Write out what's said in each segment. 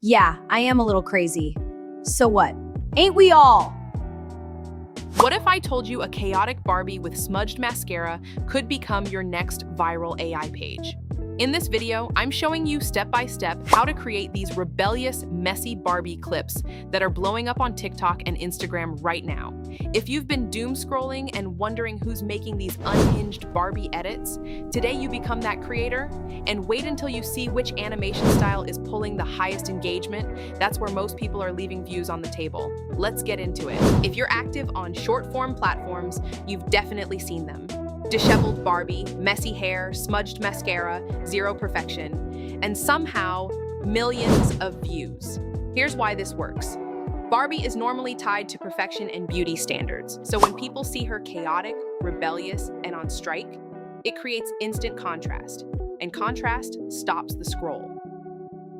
Yeah, I am a little crazy. So what? Ain't we all? What if I told you a chaotic Barbie with smudged mascara could become your next viral AI page? In this video, I'm showing you step by step how to create these rebellious, messy Barbie clips that are blowing up on TikTok and Instagram right now. If you've been doom scrolling and wondering who's making these unhinged Barbie edits, today you become that creator. And wait until you see which animation style is pulling the highest engagement. That's where most people are leaving views on the table. Let's get into it. If you're active on short-form platforms, you've definitely seen them. Disheveled Barbie, messy hair, smudged mascara, zero perfection, and somehow millions of views. Here's why this works. Barbie is normally tied to perfection and beauty standards, so when people see her chaotic, rebellious, and on strike, it creates instant contrast, and contrast stops the scroll.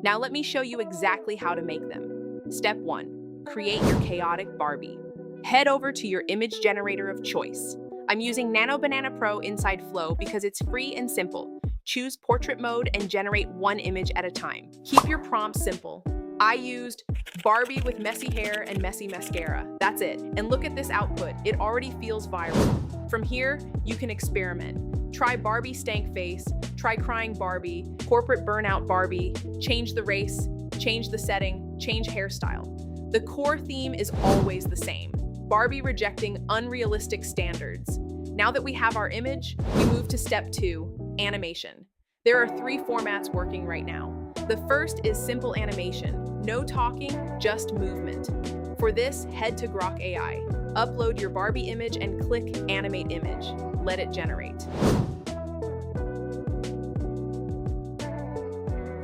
Now let me show you exactly how to make them. Step 1. Create your chaotic Barbie. Head over to your image generator of choice. I'm using Nano Banana Pro inside Flow because it's free and simple. Choose portrait mode and generate one image at a time. Keep your prompts simple. I used Barbie with messy hair and messy mascara. That's it. And look at this output. It already feels viral. From here, you can experiment. Try Barbie stank face, try crying Barbie, corporate burnout Barbie, change the race, change the setting, change hairstyle. The core theme is always the same. Barbie rejecting unrealistic standards. Now that we have our image, we move to step 2, animation. There are 3 formats working right now. The first is simple animation. No talking, just movement. For this, head to Grok AI. Upload your Barbie image and click Animate Image. Let it generate.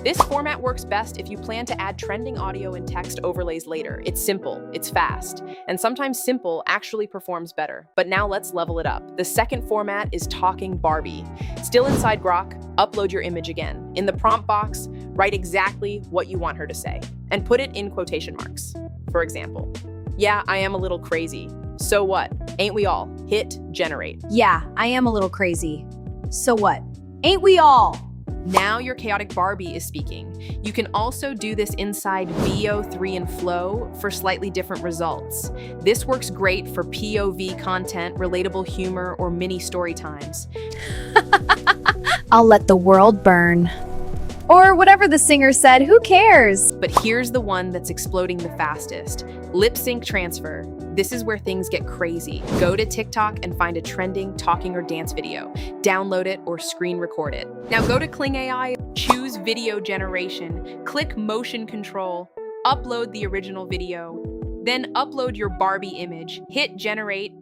This format works best if you plan to add trending audio and text overlays later. It's simple, it's fast, and sometimes simple actually performs better. But now let's level it up. The second format is Talking Barbie. Still inside Grok, upload your image again. In the prompt box, write exactly what you want her to say, and put it in quotation marks. For example, yeah, I am a little crazy. So what? Ain't we all? Hit generate. Yeah, I am a little crazy. So what? Ain't we all? Now your chaotic Barbie is speaking. You can also do this inside VO3 and Flow for slightly different results. This works great for POV content, relatable humor, or mini story times. I'll let the world burn. Or whatever the singer said, who cares? But here's the one that's exploding the fastest. Lip sync transfer. This is where things get crazy. Go to TikTok and find a trending talking or dance video. Download it or screen record it. Now go to Kling AI, choose video generation, click motion control, upload the original video, then upload your Barbie image, hit generate.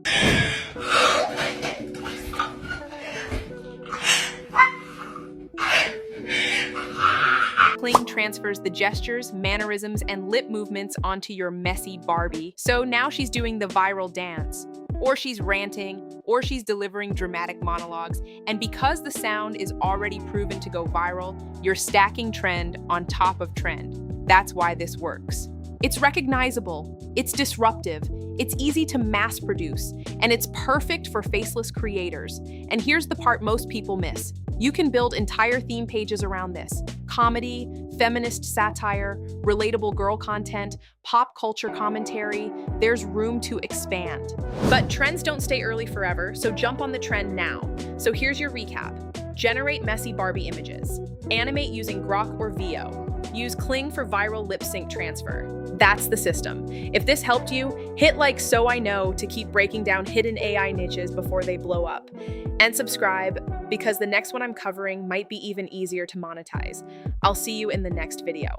Kling transfers the gestures, mannerisms, and lip movements onto your messy Barbie. So now she's doing the viral dance, or she's ranting, or she's delivering dramatic monologues. And because the sound is already proven to go viral, you're stacking trend on top of trend. That's why this works. It's recognizable, it's disruptive, it's easy to mass produce, and it's perfect for faceless creators. And here's the part most people miss. You can build entire theme pages around this. Comedy, feminist satire, relatable girl content, pop culture commentary. There's room to expand. But trends don't stay early forever, so jump on the trend now. So here's your recap. Generate messy Barbie images. Animate using Grok or VO. Use Kling for viral lip sync transfer. That's the system. If this helped you, hit like so I know to keep breaking down hidden AI niches before they blow up. And subscribe, because the next one I'm covering might be even easier to monetize. I'll see you in the next video.